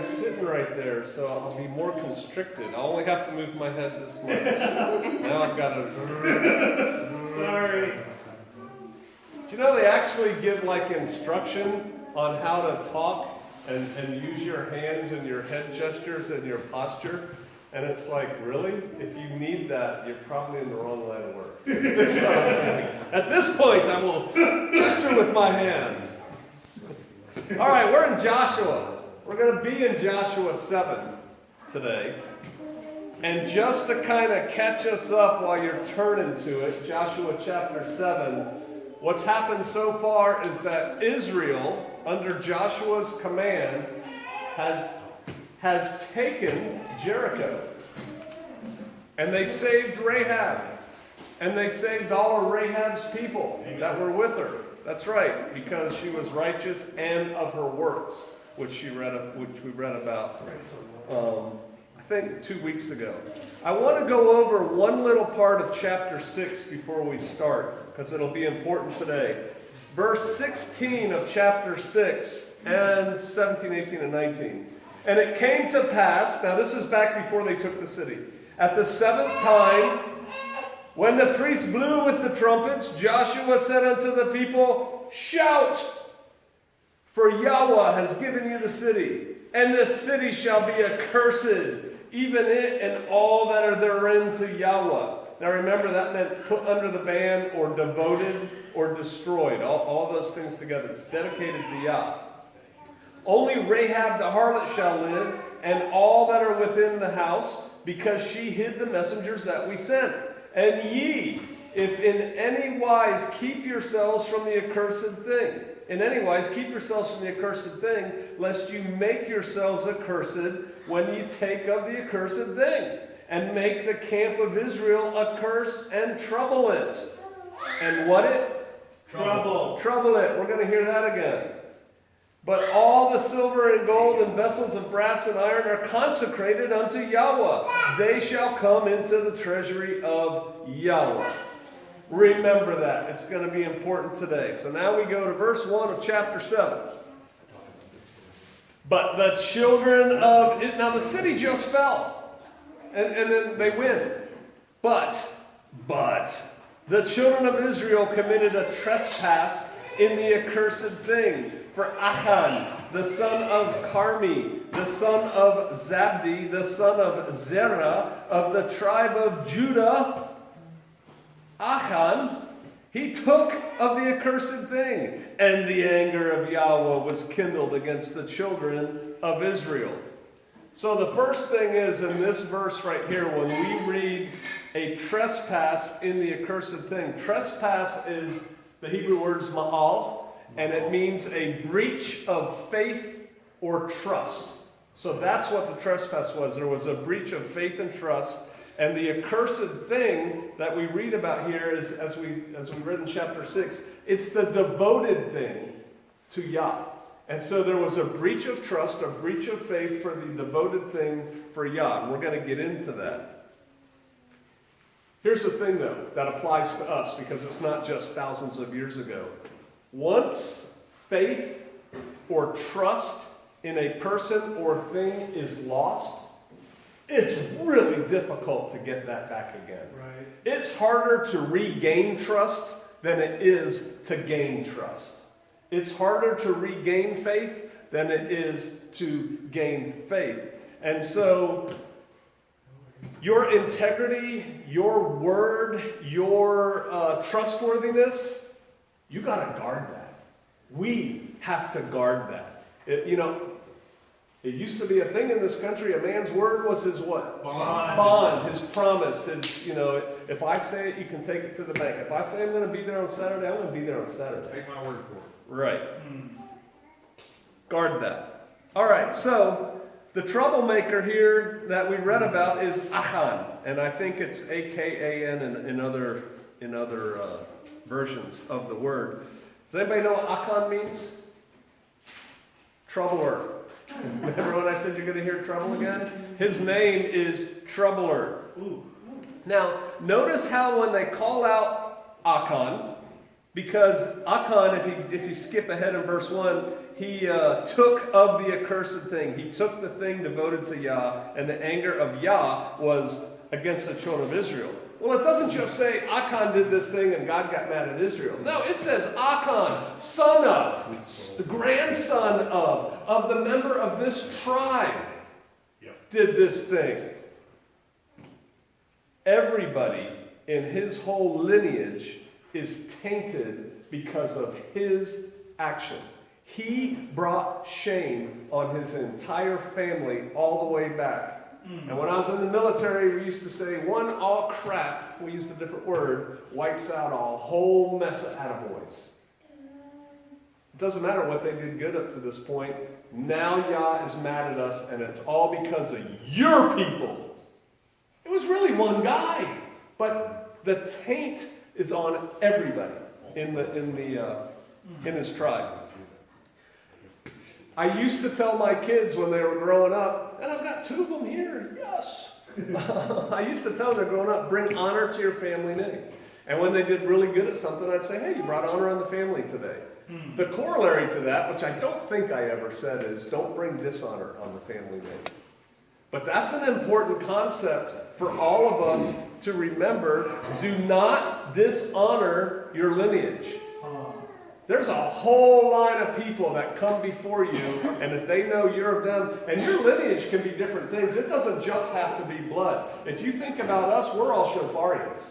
sitting right there, so I'll be more constricted. I only have to move my head this much. Now I've got to... Sorry. Do you know they actually give like instruction on how to talk and use your hands and your head gestures and your posture? And it's like, really? If you need that, you're probably in the wrong line of work. At this point, I will gesture with my hand. All right, we're in Joshua. We're going to be in Joshua 7 today. And just to kind of catch us up while you're turning to it, Joshua chapter 7, what's happened so far is that Israel, under Joshua's command, has taken Jericho. And they saved Rahab. And they saved all of Rahab's people that were with her. That's right, because she was righteous and of her works, which we read about, I think 2 weeks ago. I want to go over one little part of chapter 6 before we start, because it'll be important today. Verse 16 of chapter 6 and 17, 18, and 19. And it came to pass, now this is back before they took the city, at the seventh time, when the priests blew with the trumpets, Joshua said unto the people, shout, for Yahweh has given you the city, and this city shall be accursed, even it and all that are therein to Yahweh. Now remember, that meant put under the ban or devoted or destroyed. All those things together. It's dedicated to Yah. Only Rahab the harlot shall live, and all that are within the house, because she hid the messengers that we sent. And ye, if in any wise keep yourselves from the accursed thing, in any wise keep yourselves from the accursed thing, lest you make yourselves accursed when you take of the accursed thing, and make the camp of Israel a curse and trouble it. And what it? Trouble. Trouble it. We're going to hear that again. But all the silver and gold and vessels of brass and iron are consecrated unto Yahweh. They shall come into the treasury of Yahweh. Remember that. It's going to be important today. So now we go to verse 1 of chapter 7. But the children of... Now the city just fell. And then they win. But the children of Israel committed a trespass in the accursed thing. For Achan, the son of Carmi, the son of Zabdi, the son of Zerah, of the tribe of Judah, Achan, he took of the accursed thing, and the anger of Yahweh was kindled against the children of Israel. So the first thing is in this verse right here, when we read a trespass in the accursed thing, trespass is the Hebrew words ma'al, and it means a breach of faith or trust. So that's what the trespass was. There was a breach of faith and trust. And the accursed thing that we read about here is, as we read in chapter 6, it's the devoted thing to Yah. And so there was a breach of trust, a breach of faith for the devoted thing for Yah. And we're going to get into that. Here's the thing, though, that applies to us, because it's not just thousands of years ago. Once faith or trust in a person or thing is lost, it's really difficult to get that back again. Right. It's harder to regain trust than it is to gain trust. It's harder to regain faith than it is to gain faith. And so your integrity, your word, your trustworthiness, you got to guard that. We have to guard that. It used to be a thing in this country. A man's word was his what? Bond. His promise. His, if I say it, you can take it to the bank. If I say I'm going to be there on Saturday, I'm going to be there on Saturday. Take my word for it. Right. Guard that. All right. So the troublemaker here that we read about is Achan, and I think it's A-K-A-N in other versions of the word. Does anybody know what Achan means? Troubler. Remember when I said you're going to hear trouble again? His name is Troubler. Now, notice how when they call out Achan, Because Achan, if you skip ahead in verse 1, he took of the accursed thing. He took the thing devoted to Yah, and the anger of Yah was against the children of Israel. Well, it doesn't just say Achan did this thing and God got mad at Israel. No, it says Achan, son of, the grandson of the member of this tribe, did this thing. Everybody in his whole lineage is tainted because of his action. He brought shame on his entire family all the way back. And when I was in the military, we used to say, one all crap, we used a different word, wipes out a whole mess of attaboys. It doesn't matter what they did good up to this point. Now Yah is mad at us, and it's all because of your people. It was really one guy, but the taint is on everybody in his tribe. I used to tell my kids when they were growing up, and I've got 2 of them here, yes. I used to tell them they're growing up, bring honor to your family name. And when they did really good at something, I'd say, hey, you brought honor on the family today. The corollary to that, which I don't think I ever said, is don't bring dishonor on the family name. But that's an important concept for all of us to remember. Do not dishonor your lineage. There's a whole line of people that come before you, and if they know you're of them, and your lineage can be different things. It doesn't just have to be blood. If you think about us, we're all Shofarians.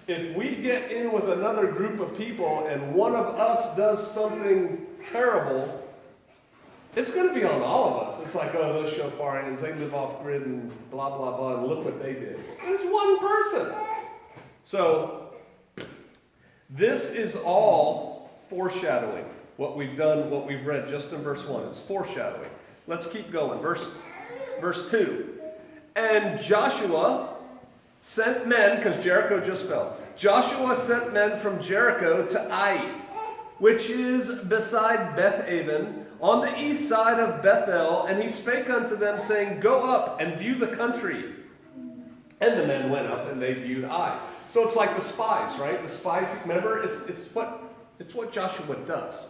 If we get in with another group of people and one of us does something terrible, it's going to be on all of us. It's like, oh, those Shofarians, they live off grid and blah, blah, blah, and look what they did. It's one person. So, this is all foreshadowing. What we've done, what we've read just in verse 1 is foreshadowing. Let's keep going. Verse 2. And Joshua sent men, because Jericho just fell. Joshua sent men from Jericho to Ai, which is beside Beth-aven, on the east side of Bethel, and he spake unto them, saying, go up and view the country. And the men went up and they viewed Ai. So it's like the spies, right? The spies, remember, it's what Joshua does.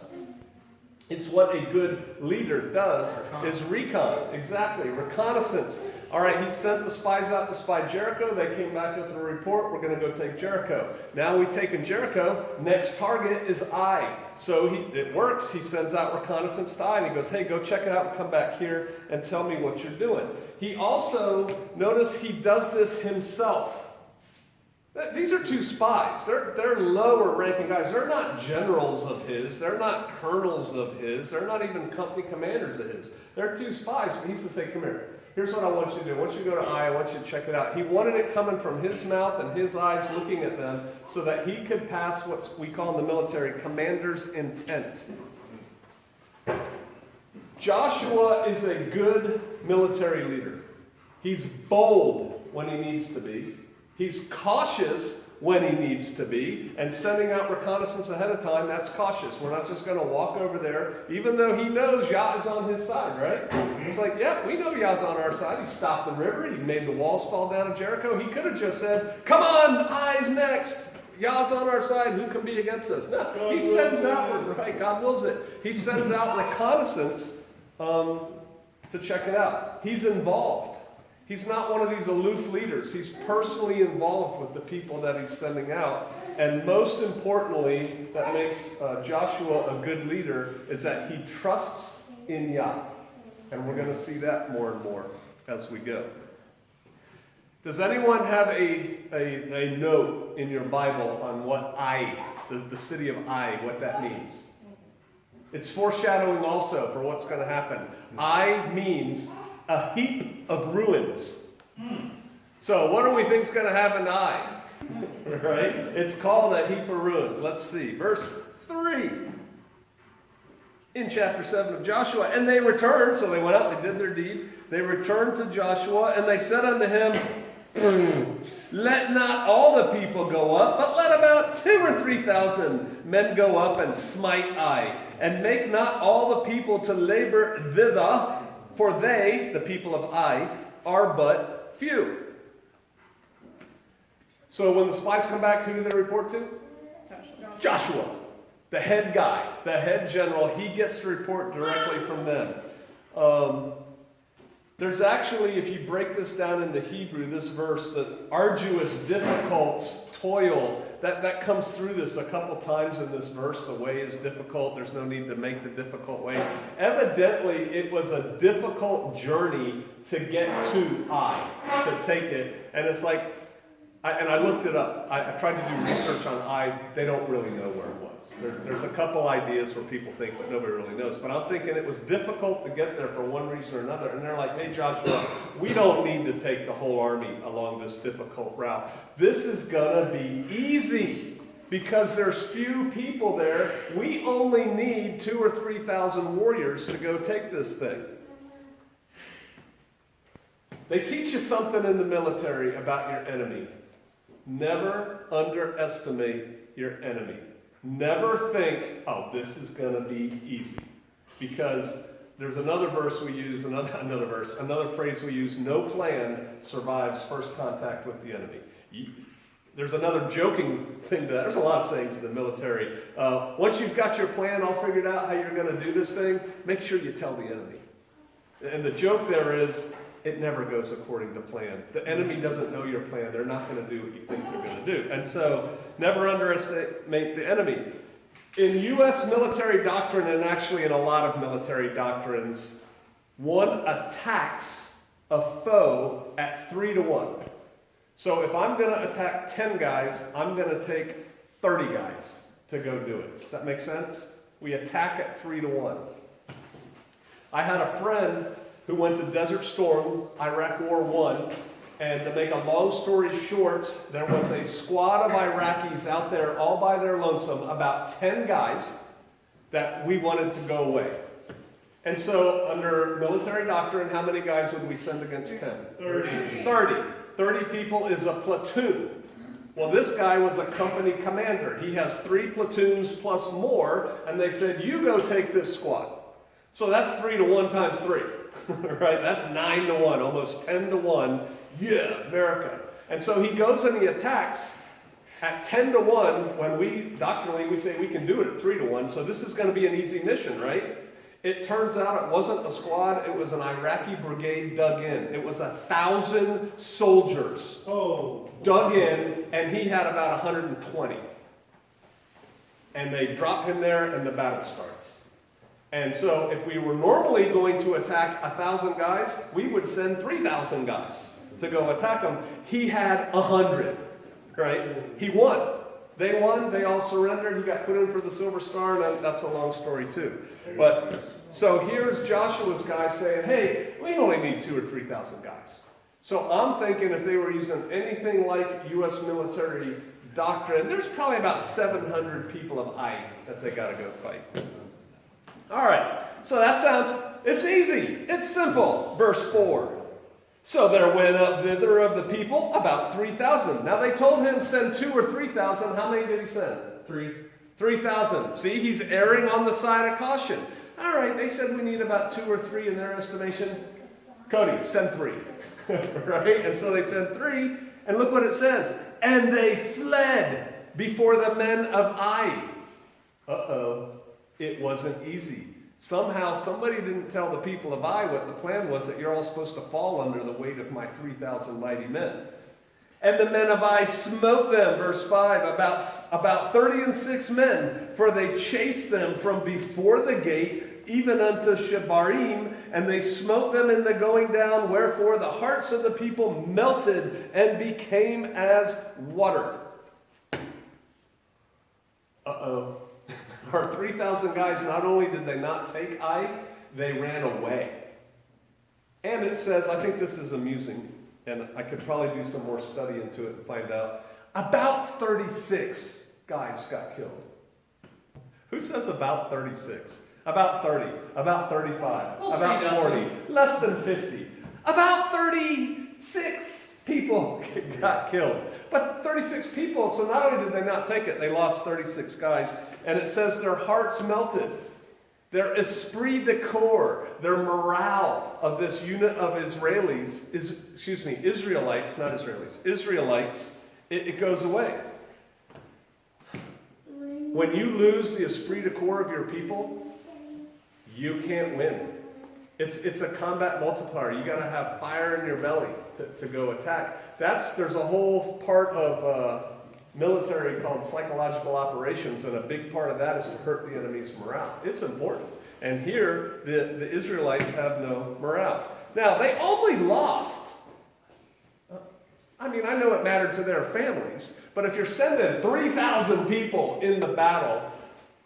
It's what a good leader does, is recon. Exactly, reconnaissance. All right, he sent the spies out to spy Jericho. They came back with a report. We're going to go take Jericho. Now we've taken Jericho. Next target is Ai. So it works. He sends out reconnaissance to Ai, and he goes, hey, go check it out and come back here and tell me what you're doing. He also, notice he does this himself. These are 2 spies. They're lower ranking guys. They're not generals of his. They're not colonels of his. They're not even company commanders of his. They're 2 spies. But he's to say, come here. Here's what I want you to do. I want you to go to Ai. I want you to check it out. He wanted it coming from his mouth and his eyes looking at them so that he could pass what we call in the military commander's intent. Joshua is a good military leader. He's bold when he needs to be. He's cautious when he needs to be, and sending out reconnaissance ahead of time, that's cautious. We're not just going to walk over there, even though he knows Yah is on his side, right? It's like, yeah, we know Yah's on our side. He stopped the river. He made the walls fall down in Jericho. He could have just said, come on, Ai's next. Yah's on our side. Who can be against us? No, he sends out, right, God wills it. He sends out reconnaissance to check it out. He's involved. He's not one of these aloof leaders. He's personally involved with the people that he's sending out. And most importantly, that makes Joshua a good leader, is that he trusts in Yah. And we're going to see that more and more as we go. Does anyone have a note in your Bible on what Ai, the city of Ai, what that means? It's foreshadowing also for what's going to happen. Ai means a heap of ruins. So what do we think is going to happen to Ai? Right? It's called a heap of ruins. Let's see. Verse 3. In chapter 7 of Joshua. And they returned. So they went out. They did their deed. They returned to Joshua. And they said unto him, let not all the people go up, but let about 2,000 or 3,000 men go up and smite Ai. And make not all the people to labor thither, for they, the people of Ai, are but few. So when the spies come back, who do they report to? Joshua, the head guy, the head general. He gets to report directly from them. There's actually, if you break this down into Hebrew, this verse, the arduous, difficult, toil, that comes through this a couple times in this verse. The way is difficult. There's no need to make the difficult way. Evidently, it was a difficult journey to get to Ai, to take it. And it's like, I looked it up. I tried to do research on Ai. They don't really know where it was. There's a couple ideas where people think, but nobody really knows. But I'm thinking it was difficult to get there for one reason or another. And they're like, hey, Joshua, we don't need to take the whole army along this difficult route. This is going to be easy because there's few people there. We only need 2,000 or 3,000 warriors to go take this thing. They teach you something in the military about your enemy. Never underestimate your enemy. Never think, oh, this is going to be easy. Because there's another verse we use, another phrase we use, no plan survives first contact with the enemy. There's another joking thing to that. There's a lot of sayings in the military. Once you've got your plan all figured out how you're going to do this thing, make sure you tell the enemy. And the joke there is, it never goes according to plan. The enemy doesn't know your plan. They're not going to do what you think they're going to do. And so, never underestimate the enemy. In U.S. military doctrine, and actually in a lot of military doctrines, one attacks a foe at 3-1. So if I'm going to attack 10 guys, I'm going to take 30 guys to go do it. Does that make sense? We attack at 3-1. I had a friend who went to Desert Storm, Iraq War I, and to make a long story short, there was a squad of Iraqis out there all by their lonesome, about 10 guys, that we wanted to go away. And so, under military doctrine, how many guys would we send against 10? 30. 30 people is a platoon. Well, this guy was a company commander. He has 3 platoons plus more, and they said, you go take this squad. So that's 3-1 times 3. Right? That's 9-1, almost 10-1. Yeah, America. And so he goes and he attacks at 10-1 when doctrinally, we say we can do it at 3-1. So this is going to be an easy mission, right? It turns out it wasn't a squad. It was an Iraqi brigade dug in. It was 1,000 soldiers dug in, and he had about 120. And they drop him there, and the battle starts. And so if we were normally going to attack 1,000 guys, we would send 3,000 guys to go attack them. He had 100, right? He won. They won. They all surrendered. He got put in for the Silver Star, and that's a long story too. But so here's Joshua's guy saying, hey, we only need 2,000 or 3,000 guys. So I'm thinking if they were using anything like U.S. military doctrine, there's probably about 700 people of Ai that they got to go fight. All right, so that sounds, it's easy, it's simple. Verse 4. So there went up thither of the people about 3,000. Now they told him send 2,000 or 3,000. How many did he send? 3,000. See, he's erring on the side of caution. All right, they said we need about 2 or 3 in their estimation. Cody, send 3. Right? And so they sent 3, and look what it says. And they fled before the men of Ai. Uh-oh. It wasn't easy. Somehow somebody didn't tell the people of Ai what the plan was, that you're all supposed to fall under the weight of my 3,000 mighty men. And the men of Ai smote them, verse 5, about 36 men, for they chased them from before the gate, even unto Shebarim, and they smote them in the going down, wherefore the hearts of the people melted and became as water. Uh-oh. Our 3,000 guys, not only did they not take Ai, they ran away. And it says, I think this is amusing, and I could probably do some more study into it and find out, about 36 guys got killed. Who says about 36? About 30, about 35, about 40, less than 50. About 36 people got killed. But 36 people, so not only did they not take it, they lost 36 guys. And it says their hearts melted. Their esprit de corps, their morale of this unit of Israelites, it goes away. When you lose the esprit de corps of your people, you can't win. It's a combat multiplier. You got to have fire in your belly to go attack. There's a whole part of military called psychological operations, and a big part of that is to hurt the enemy's morale. It's important. And here, the Israelites have no morale. Now, they only lost. I mean, I know it mattered to their families, but if you're sending 3,000 people in the battle,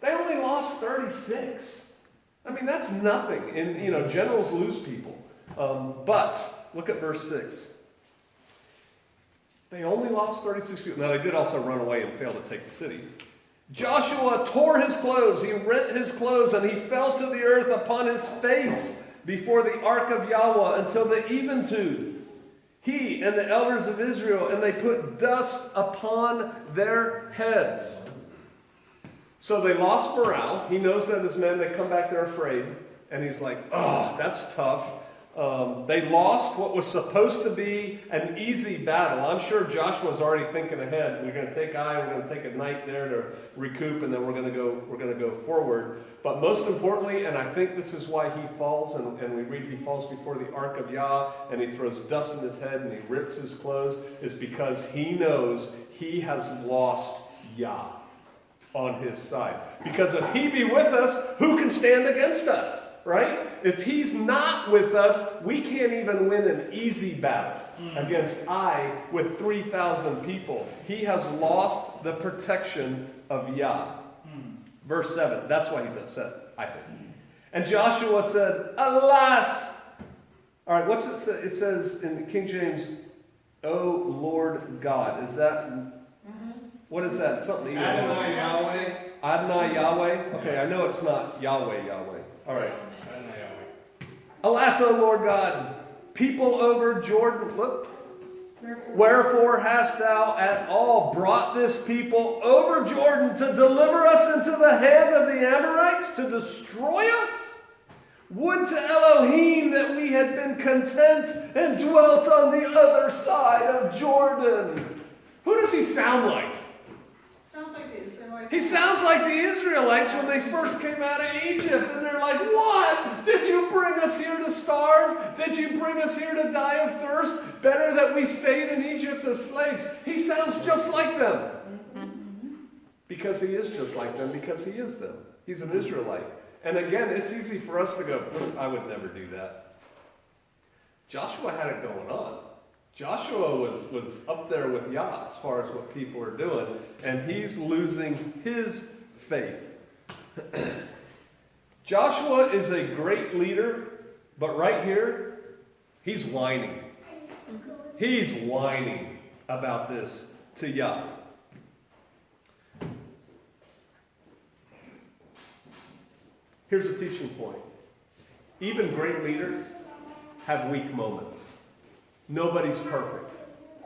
they only lost 36. I mean, that's nothing. And, generals lose people. But, look at verse 6. They only lost 36 people. Now, they did also run away and fail to take the city. Joshua tore his clothes. He rent his clothes, and he fell to the earth upon his face before the ark of Yahweh until the eventide. He and the elders of Israel, and they put dust upon their heads. So they lost morale. He knows that his men, they come back, they're afraid. And he's like, oh, that's tough. They lost what was supposed to be an easy battle. I'm sure Joshua's already thinking ahead. We're going to take Ai, we're going to take a night there to recoup, and then we're going to go forward. But most importantly, and I think this is why he falls, and we read he falls before the ark of Yah, and he throws dust in his head and he rips his clothes, is because he knows he has lost Yah on his side. Because if he be with us, who can stand against us? Right? If he's not with us, we can't even win an easy battle against Ai with 3,000 people. He has lost the protection of Yah. Verse 7. That's why he's upset, I think. And Joshua said, alas! All right, what's it say? It says in King James, O Lord God. Is that... What is that? Something. Adonai Yahweh. Adonai Yahweh? Okay, I know it's not Yahweh. All right. Alas, O Lord God, people over Jordan, wherefore hast thou at all brought this people over Jordan to deliver us into the hand of the Amorites, to destroy us? Would to Elohim that we had been content and dwelt on the other side of Jordan. Who does he sound like? Sounds like the Israelites. He sounds like the Israelites when they first came out of Egypt, and they're like, what? Did you bring us here to starve? Did you bring us here to die of thirst? Better that we stayed in Egypt as slaves. He sounds just like them. Because he is just like them, because he is them. He's an Israelite. And again, it's easy for us to go, I would never do that. Joshua had it going on. Joshua was up there with Yah as far as what people are doing, and he's losing his faith. Joshua is a great leader, but right here, he's whining. He's whining about this to Yah. Here's a teaching point. Even great leaders have weak moments. Nobody's perfect,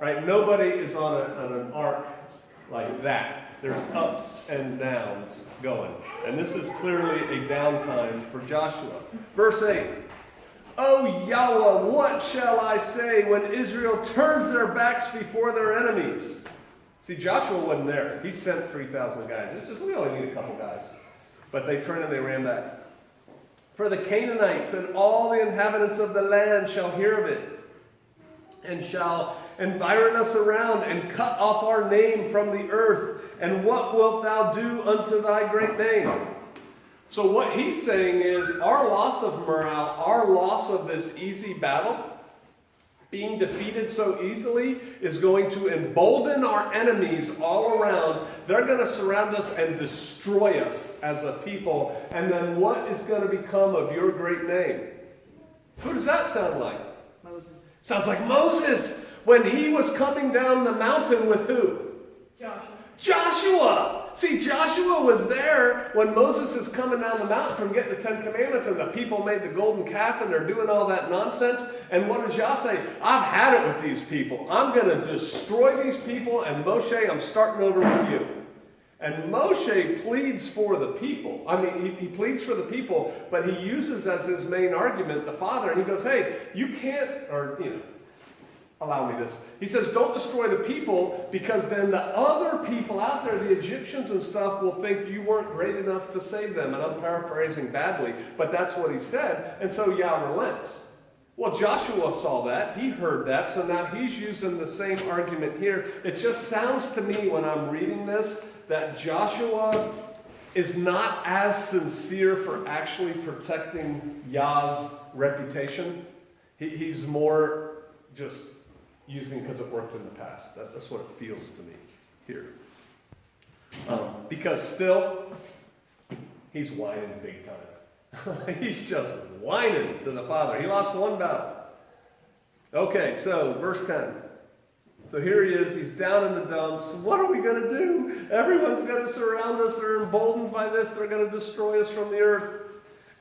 right? Nobody is on an arc like that. There's ups and downs going. And this is clearly a downtime for Joshua. Verse 8. O Yahweh, what shall I say when Israel turns their backs before their enemies? See, Joshua wasn't there. He sent 3,000 guys. It's just, we only need a couple guys. But they turned and they ran back. For the Canaanites and all the inhabitants of the land shall hear of it, and shall environ us around, and cut off our name from the earth. And what wilt thou do unto thy great name? So what he's saying is, our loss of morale, our loss of this easy battle, being defeated so easily, is going to embolden our enemies all around. They're going to surround us and destroy us as a people. And then what is going to become of your great name? Who does that sound like? Moses. Sounds like Moses when he was coming down the mountain with who? Joshua. See, Joshua was there when Moses is coming down the mountain from getting the 10 Commandments, and the people made the golden calf and they're doing all that nonsense. And what does Yah say? I've had it with these people. I'm going to destroy these people, and Moshe, I'm starting over with you. And Moshe pleads for the people. I mean, he pleads for the people, but he uses as his main argument the Father. And he goes, hey, you can't, or, allow me this. He says, don't destroy the people, because then the other people out there, the Egyptians and stuff, will think you weren't great enough to save them. And I'm paraphrasing badly, but that's what he said. And so Yah relents. Well, Joshua saw that. He heard that. So now he's using the same argument here. It just sounds to me when I'm reading this that Joshua is not as sincere for actually protecting Yah's reputation. He's more just using because it worked in the past. That's what it feels to me here. Because still, he's whining big time. He's just whining to the Father. He lost one battle. Okay, so verse 10. So here he is. He's down in the dumps. What are we going to do? Everyone's going to surround us. They're emboldened by this. They're going to destroy us from the earth.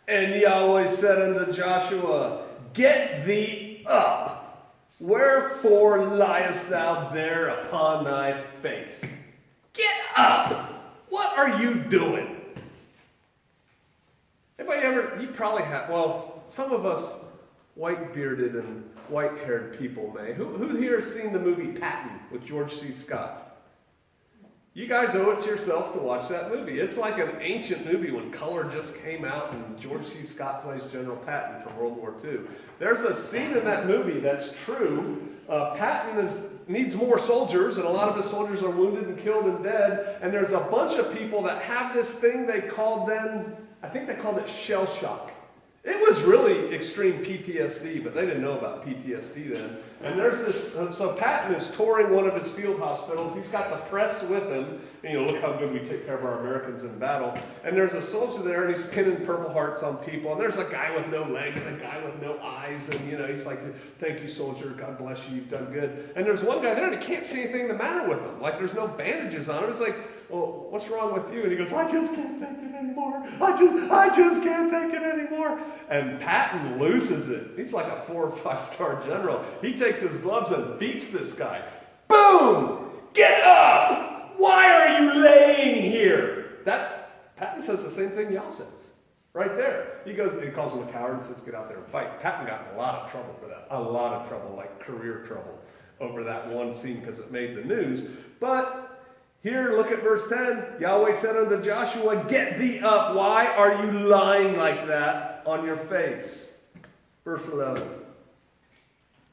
And Yahweh said unto Joshua, get thee up. Wherefore liest thou there upon thy face? Get up! What are you doing? Anybody ever, you probably have, well, some of us white-bearded and white-haired people may. Who here has seen the movie Patton with George C. Scott? You guys owe it to yourself to watch that movie. It's like an ancient movie when color just came out and George C. Scott plays General Patton from World War II. There's a scene in that movie that's true. Patton needs more soldiers, and a lot of his soldiers are wounded and killed and dead. And there's a bunch of people that have this thing they called then, I think they called it shell shock. It was really extreme PTSD, but they didn't know about PTSD then. And there's this, so Patton is touring one of his field hospitals. He's got the press with him. And, look how good we take care of our Americans in battle. And there's a soldier there, and he's pinning Purple Hearts on people. And there's a guy with no leg and a guy with no eyes. And, he's like, thank you, soldier. God bless you. You've done good. And there's one guy there, and he can't see anything the matter with him. Like, there's no bandages on him. It's like, well, what's wrong with you? And he goes, I just can't take it anymore. I just can't take it anymore. And Patton loses it. He's like a 4 or 5 star general. He takes his gloves and beats this guy. Boom! Get up! Why are you laying here? That Patton says the same thing Yah says. Right there. He calls him a coward and says, get out there and fight. Patton got in a lot of trouble for that. A lot of trouble, like career trouble, over that one scene because it made the news. But here, look at verse 10. Yahweh said unto Joshua, get thee up. Why are you lying like that on your face? Verse 11.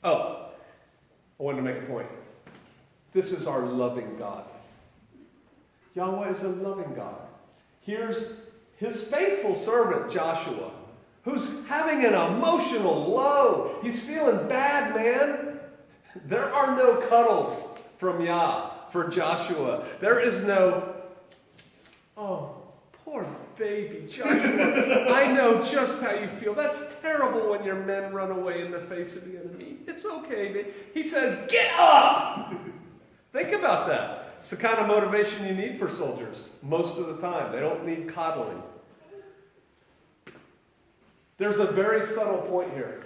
Oh, I wanted to make a point. This is our loving God. Yahweh is a loving God. Here's his faithful servant, Joshua, who's having an emotional low. He's feeling bad, man. There are no cuddles from Yah for Joshua. There is no, oh, poor baby Joshua. I know just how you feel. That's terrible when your men run away in the face of the enemy. It's okay, baby. He says, get up! Think about that. It's the kind of motivation you need for soldiers most of the time. They don't need coddling. There's a very subtle point here.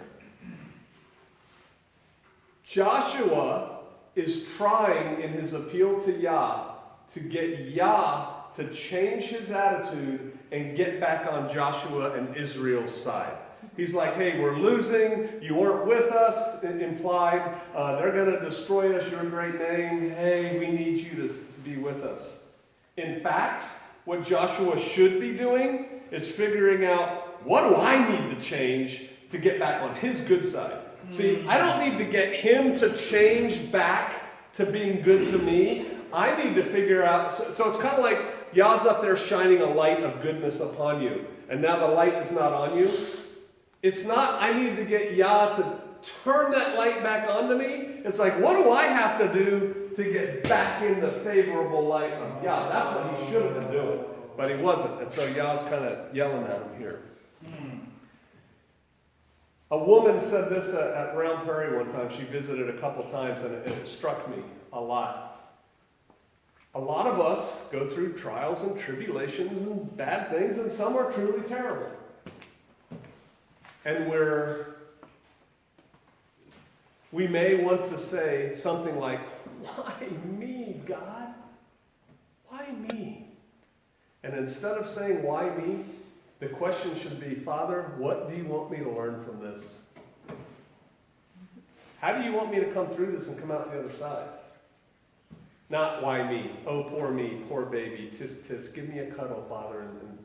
Joshua is trying in his appeal to Yah to get Yah to change his attitude and get back on Joshua and Israel's side. He's like, hey, we're losing. You weren't with us, implied. They're going to destroy us, your great name. Hey, we need you to be with us. In fact, what Joshua should be doing is figuring out, what do I need to change to get back on his good side? See, I don't need to get him to change back to being good to me. I need to figure out, so it's kind of like Yah's up there shining a light of goodness upon you, and now the light is not on you. It's not, I need to get Yah to turn that light back onto me. It's like, what do I have to do to get back in the favorable light of Yah? That's what he should have been doing, but he wasn't. And so Yah's kind of yelling at him here. A woman said this at Round Prairie one time. She visited a couple times, and it struck me a lot. A lot of us go through trials and tribulations and bad things, and some are truly terrible. And we may want to say something like, why me, God? Why me? And instead of saying, why me? The question should be, Father, what do you want me to learn from this? How do you want me to come through this and come out the other side? Not why me? Oh, poor me, poor baby, tis tis. Give me a cuddle, Father, and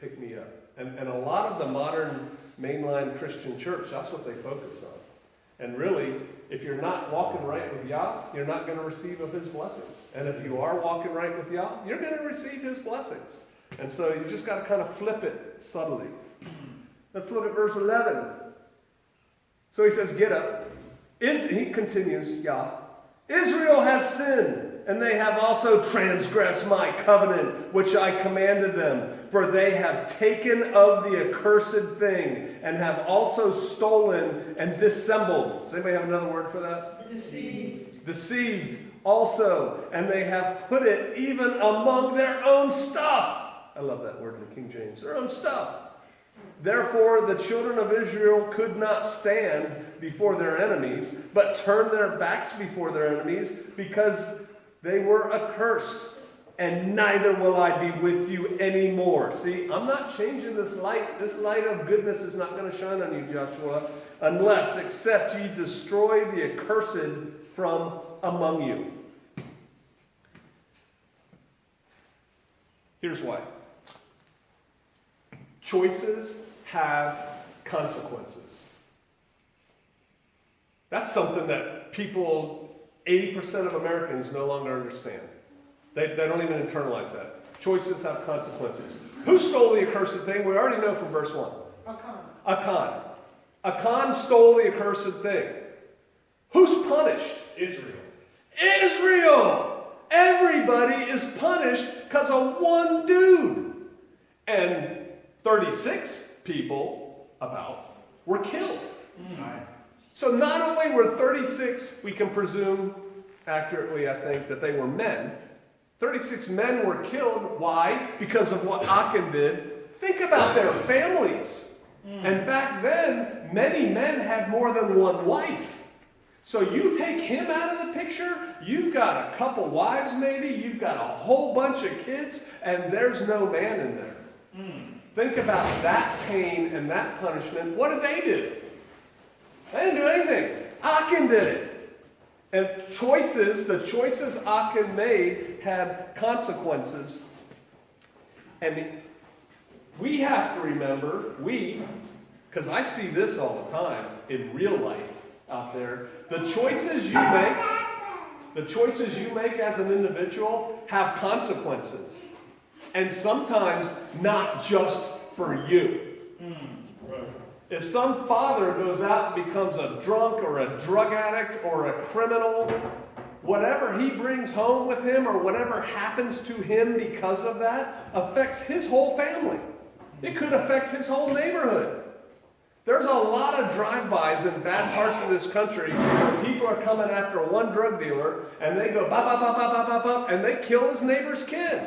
pick me up. And a lot of the modern mainline Christian church, that's what they focus on. And really, if you're not walking right with Yah, you're not going to receive of his blessings. And if you are walking right with Yah, you're going to receive his blessings. And so you just got to kind of flip it subtly. Let's look at verse 11. So he says, get up. He continues, Yah. Israel has sinned, and they have also transgressed my covenant, which I commanded them. For they have taken of the accursed thing, and have also stolen and dissembled. Does anybody have another word for that? Deceived. Deceived also, and they have put it even among their own stuff. I love that word in the King James. Their own stuff. Therefore, the children of Israel could not stand before their enemies, but turned their backs before their enemies, because they were accursed. And neither will I be with you anymore. See, I'm not changing this light. This light of goodness is not going to shine on you, Joshua, unless, except ye destroy the accursed from among you. Here's why. Choices have consequences. That's something that people, 80% of Americans no longer understand. They don't even internalize that. Choices have consequences. Who stole the accursed thing? We already know from verse 1. Achan. Achan stole the accursed thing. Who's punished? Israel! Everybody is punished because of one dude. And 36 people were killed. So not only were 36, we can presume accurately, I think, that they were men. 36 men were killed. Why? Because of what Achan did. Think about their families. And back then, many men had more than one wife. So you take him out of the picture, you've got a couple wives maybe, you've got a whole bunch of kids, and there's no man in there. Think about that pain and that punishment. What did they do? They didn't do anything. Achan did it. And the choices Achan made had consequences. And we have to remember, because I see this all the time in real life out there, the choices you make as an individual have consequences. And sometimes not just for you. If some father goes out and becomes a drunk or a drug addict or a criminal, whatever he brings home with him or whatever happens to him because of that affects his whole family. It could affect his whole neighborhood. There's a lot of drive-bys in bad parts of this country where people are coming after one drug dealer and they go bop, bop, bop, bop, bop, bop, bop, and they kill his neighbor's kid.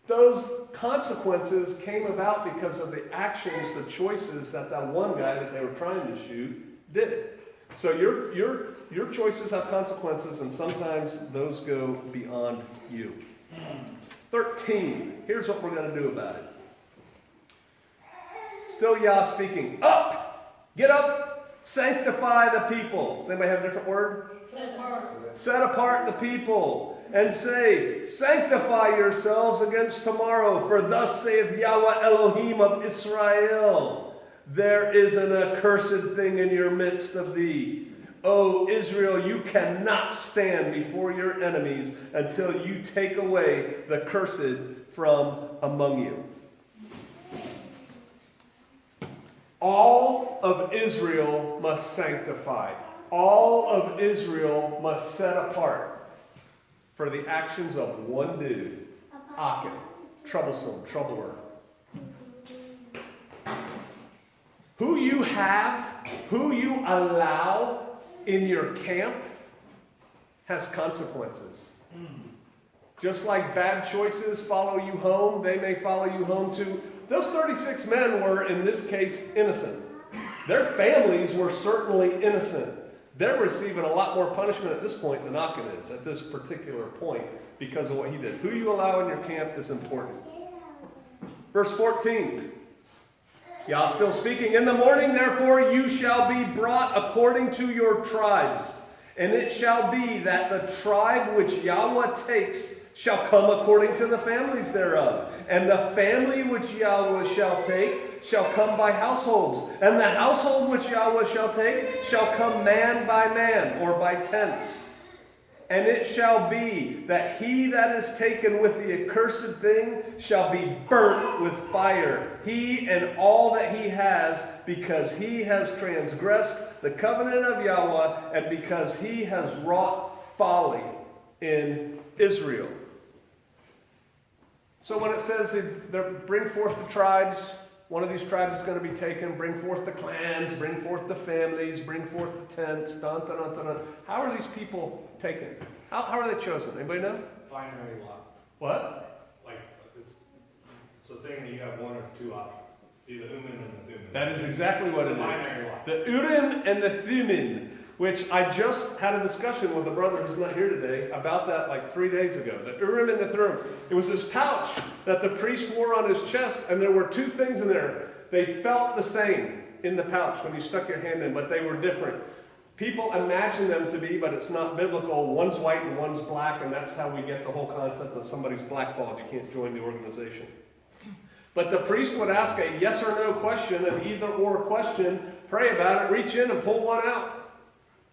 Those consequences came about because of the actions, the choices that one guy that they were trying to shoot did. So your choices have consequences, and sometimes those go beyond you. 13. Here's what we're going to do about it. Still Yah speaking. Up! Get up! Sanctify the people. Does anybody have a different word? Set apart the people. And say, sanctify yourselves against tomorrow, for thus saith Yahweh Elohim of Israel, there is an accursed thing in your midst of thee. O Israel, you cannot stand before your enemies until you take away the cursed from among you. All of Israel must sanctify. All of Israel must set apart for the actions of one dude, Achan, troublesome, troubler. Who you allow in your camp has consequences. Just like bad choices follow you home, they may follow you home too. Those 36 men were, in this case, innocent. Their families were certainly innocent. They're receiving a lot more punishment at this point than Achan is, at this particular point, because of what he did. Who you allow in your camp is important. Verse 14. Yah still speaking. In the morning, therefore, you shall be brought according to your tribes. And it shall be that the tribe which Yahweh takes shall come according to the families thereof. And the family which Yahweh shall take shall come by households. And the household which Yahweh shall take shall come man by man, or by tents. And it shall be that he that is taken with the accursed thing shall be burnt with fire, he and all that he has, because he has transgressed the covenant of Yahweh, and because he has wrought folly in Israel. So when it says bring forth the tribes, one of these tribes is going to be taken, bring forth the clans, bring forth the families, bring forth the tents, dun, dun, dun, dun, dun. How are these people taken? How are they chosen? Anybody know? Binary lot. What? Like, it's a thing that you have one of two options. Be the Urim and the Thummim. That is exactly what It's it a is. binary lot. The Urim and the Thummim, which I just had a discussion with a brother who's not here today about that like 3 days ago. The Urim and the Thummim. It was this pouch that the priest wore on his chest, and there were two things in there. They felt the same in the pouch when you stuck your hand in, but they were different. People imagine them to be, but it's not biblical. One's white and one's black, and that's how we get the whole concept of somebody's blackballed. You can't join the organization. But the priest would ask a yes or no question, an either or question, pray about it, reach in and pull one out.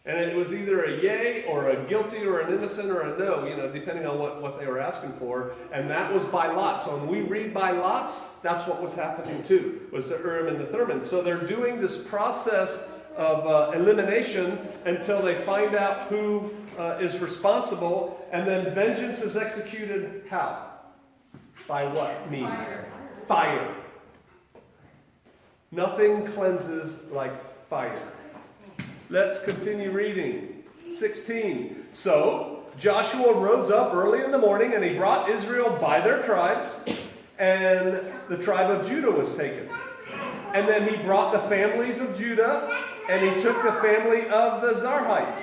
And it was either a yay or a guilty or an innocent or a no, depending on what they were asking for. And that was by lot. So when we read by lots, that's what was happening too, was the Urim and the Thummim. So they're doing this process of elimination until they find out who is responsible. And then vengeance is executed how? By what means? Fire. Nothing cleanses like fire. Let's continue reading. 16. So Joshua rose up early in the morning, and he brought Israel by their tribes, and the tribe of Judah was taken. And then he brought the families of Judah, and he took the family of the Zarhites.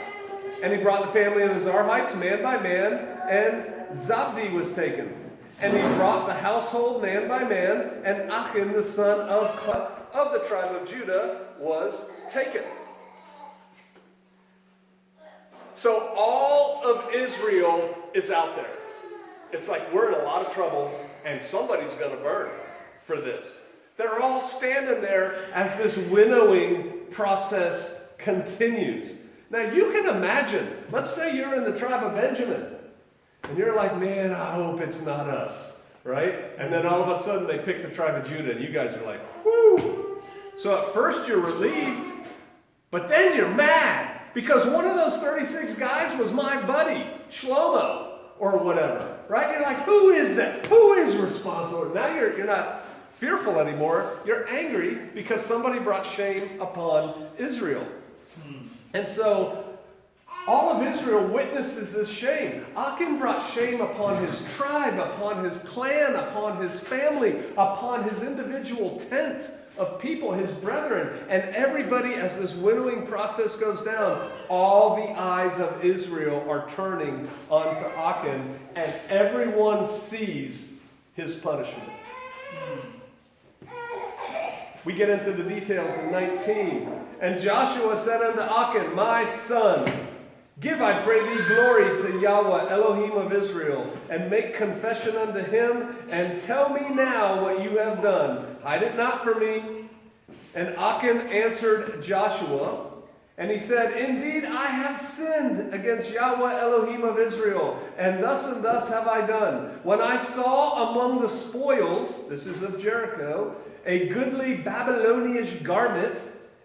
And he brought the family of the Zarhites man by man, and Zabdi was taken. And he brought the household man by man, and Achan the son of the tribe of Judah was taken. So all of Israel is out there. It's like we're in a lot of trouble, and somebody's going to burn for this. They're all standing there as this winnowing process continues. Now you can imagine, let's say you're in the tribe of Benjamin, and you're like, man, I hope it's not us, right? And then all of a sudden they pick the tribe of Judah, and you guys are like, whoo! So at first you're relieved, but then you're mad. Because one of those 36 guys was my buddy, Shlomo, or whatever, right? You're like, who is that? Who is responsible? Now you're not fearful anymore. You're angry because somebody brought shame upon Israel. And so all of Israel witnesses this shame. Achan brought shame upon his tribe, upon his clan, upon his family, upon his individual tent of people, his brethren, and everybody. As this winnowing process goes down, all the eyes of Israel are turning onto Achan, and everyone sees his punishment. We get into the details in 19. And Joshua said unto Achan, my son, give, I pray thee, glory to Yahweh, Elohim of Israel, and make confession unto him, and tell me now what you have done. Hide it not from me. And Achan answered Joshua, and he said, indeed, I have sinned against Yahweh, Elohim of Israel, and thus have I done. When I saw among the spoils, this is of Jericho, a goodly Babylonish garment,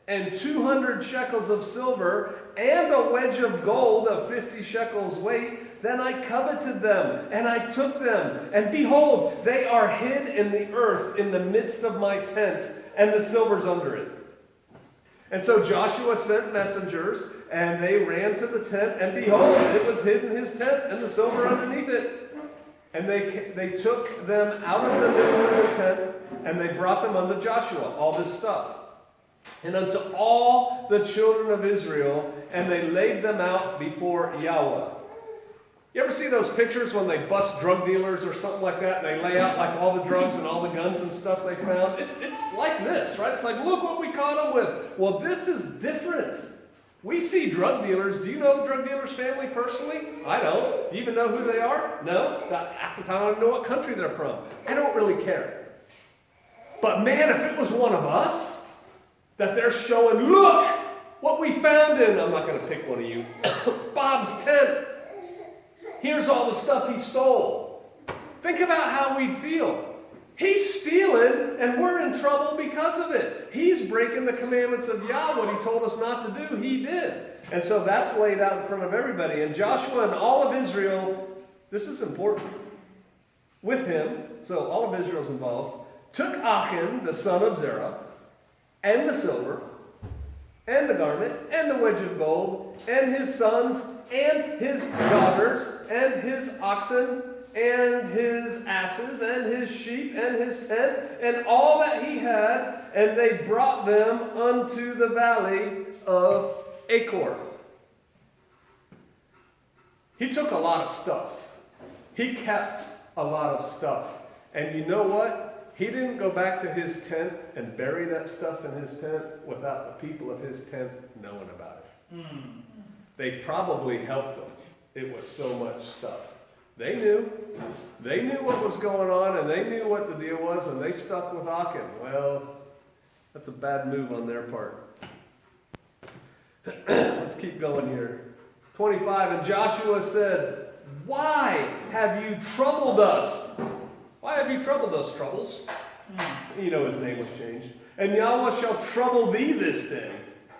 and 200 shekels of silver, and a wedge of gold of 50 shekels weight, then I coveted them, and I took them. And behold, they are hid in the earth in the midst of my tent, and the silver's under it. And so Joshua sent messengers, and they ran to the tent, and behold, it was hid in his tent, and the silver underneath it. And they took them out of the midst of the tent, and they brought them unto Joshua, all this stuff. And unto all the children of Israel, and they laid them out before Yahweh. You ever see those pictures when they bust drug dealers or something like that, and they lay out like all the drugs and all the guns and stuff they found? It's like this, right? It's like, look what we caught them with. Well, this is different. We see drug dealers. Do you know the drug dealer's family personally? I don't. Do you even know who they are? No. About half the time I don't know what country they're from. I don't really care. But man, if it was one of us, that they're showing, look what we found in, I'm not going to pick one of you, Bob's tent. Here's all the stuff he stole. Think about how we'd feel. He's stealing, and we're in trouble because of it. He's breaking the commandments of Yah. What he told us not to do, he did. And so that's laid out in front of everybody. And Joshua and all of Israel, this is important, with him, so all of Israel's involved, took Achan, the son of Zerah, and the silver, and the garment, and the wedge of gold, and his sons, and his daughters, and his oxen, and his asses, and his sheep, and his tent, and all that he had, and they brought them unto the valley of Achor. He took a lot of stuff. He kept a lot of stuff. And you know what? He didn't go back to his tent and bury that stuff in his tent without the people of his tent knowing about it. They probably helped him. It was so much stuff. They knew. They knew what was going on, and they knew what the deal was, and they stuck with Achan. Well, that's a bad move on their part. Let's keep going here. 25, and Joshua said, why have you troubled us? Why have you troubled us, troubles? You know his name was changed. And Yahweh shall trouble thee this day.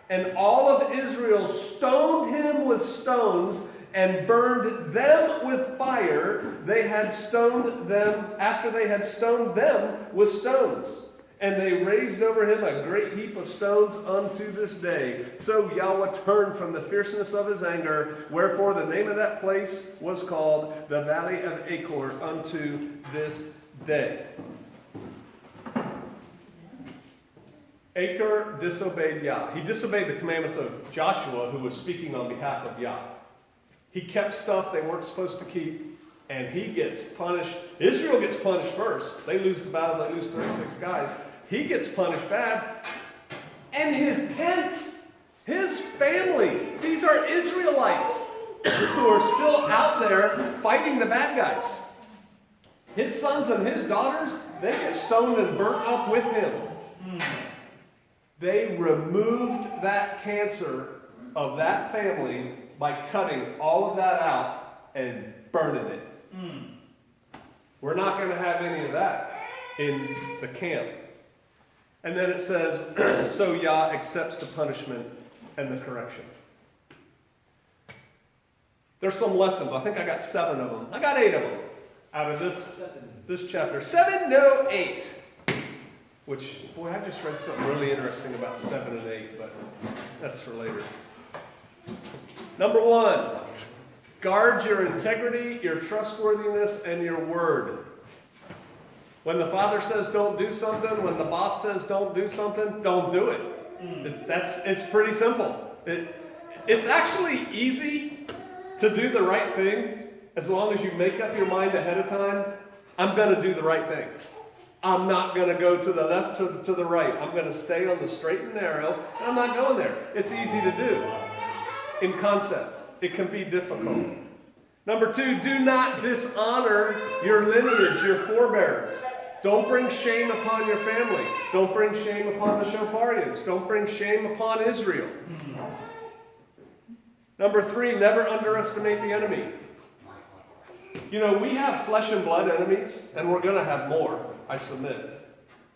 And all of Israel stoned him with stones and burned them with fire. They had stoned them after they had stoned them with stones. And they raised over him a great heap of stones unto this day. So Yahweh turned from the fierceness of his anger. Wherefore the name of that place was called the Valley of Achor unto this day. Achan disobeyed Yah. He disobeyed the commandments of Joshua, who was speaking on behalf of Yah. He kept stuff they weren't supposed to keep, and he gets punished. Israel gets punished first. They lose the battle, they lose 36 guys. He gets punished bad. And his tent, his family, these are Israelites who are still out there fighting the bad guys. His sons and his daughters, they get stoned and burnt up with him. They removed that cancer of that family by cutting all of that out and burning it. We're not going to have any of that in the camp. And then it says, so Yah accepts the punishment and the correction. There's some lessons. I think I got 7 of them. I got 8 of them out of this chapter. 7, no 8. Which, boy, I just read something really interesting about 7 and 8, but that's for later. Number 1, guard your integrity, your trustworthiness, and your word. When the father says don't do something, when the boss says don't do something, don't do it. It's pretty simple. It's actually easy to do the right thing as long as you make up your mind ahead of time. I'm going to do the right thing. I'm not going to go to the left or to the right. I'm going to stay on the straight and narrow. I'm not going there. It's easy to do in concept. It can be difficult. Number 2, do not dishonor your lineage, your forebears. Don't bring shame upon your family. Don't bring shame upon the Shofarians. Don't bring shame upon Israel. Number 3, never underestimate the enemy. You know, we have flesh and blood enemies, and we're going to have more, I submit.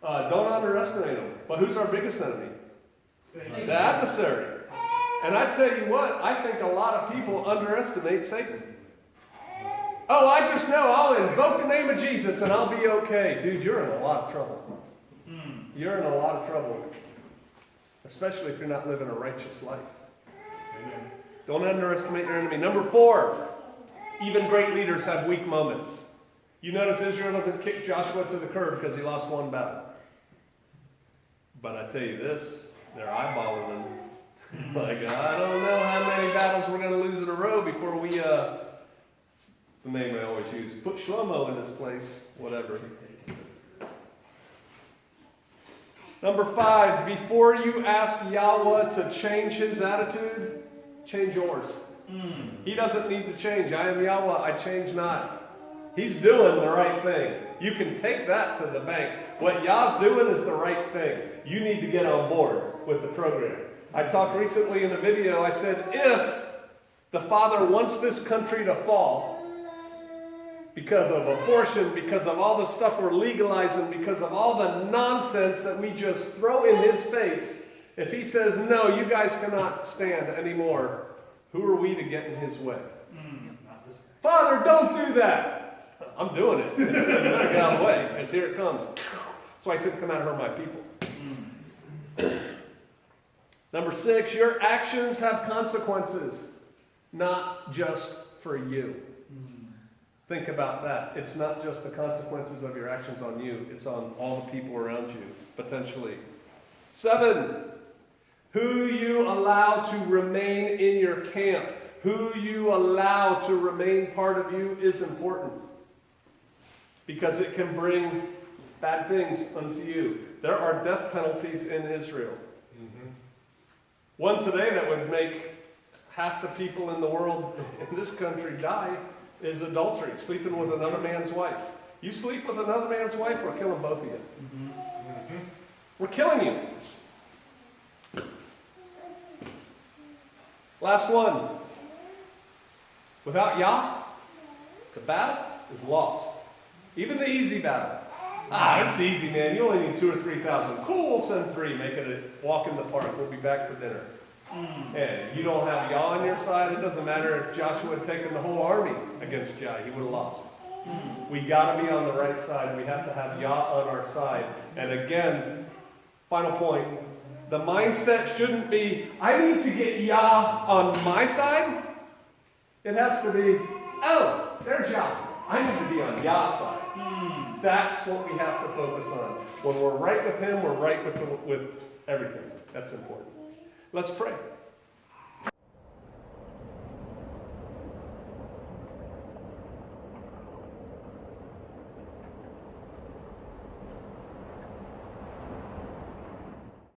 Don't underestimate them. But who's our biggest enemy? Satan. The adversary. And I tell you what, I think a lot of people underestimate Satan. Oh, I just know I'll invoke the name of Jesus and I'll be okay. Dude, you're in a lot of trouble. You're in a lot of trouble. Especially if you're not living a righteous life. Amen. Don't underestimate your enemy. Number 4, even great leaders have weak moments. You notice Israel doesn't kick Joshua to the curb because he lost one battle. But I tell you this, they're eyeballing him. Like, I don't know how many battles we're going to lose in a row before we the name I always use. Put Shlomo in his place, whatever. Number 5, before you ask Yahweh to change his attitude, change yours. He doesn't need to change. I am Yahweh, I change not. He's doing the right thing. You can take that to the bank. What Yah's doing is the right thing. You need to get on board with the program. I talked recently in a video, I said, if the Father wants this country to fall, because of abortion, because of all the stuff we're legalizing, because of all the nonsense that we just throw in his face, if he says, no, you guys cannot stand anymore, who are we to get in his way? Father, don't do that. I'm doing it. You better get out of the way, because here it comes. So I said, come out of her, my people. Number 6, your actions have consequences, not just for you. Think about that. It's not just the consequences of your actions on you. It's on all the people around you, potentially. 7, who you allow to remain in your camp, who you allow to remain part of you is important. Because it can bring bad things unto you. There are death penalties in Israel. One today that would make half the people in the world, in this country, die is adultery, sleeping with another man's wife. You sleep with another man's wife, we're killing both of you. We're killing you. Last one. Without Yah, the battle is lost. Even the easy battle. It's easy, man. You only need 2,000 or 3,000. Cool, we'll send 3. Make it a walk in the park. We'll be back for dinner. And you don't have Yah on your side. It doesn't matter if Joshua had taken the whole army against Yah. He would have lost. We got to be on the right side. We have to have Yah on our side. And again, final point. The mindset shouldn't be, I need to get Yah on my side. It has to be, oh, there's Yah. I need to be on Yah's side. That's what we have to focus on. When we're right with him, we're right with everything. That's important. Let's pray.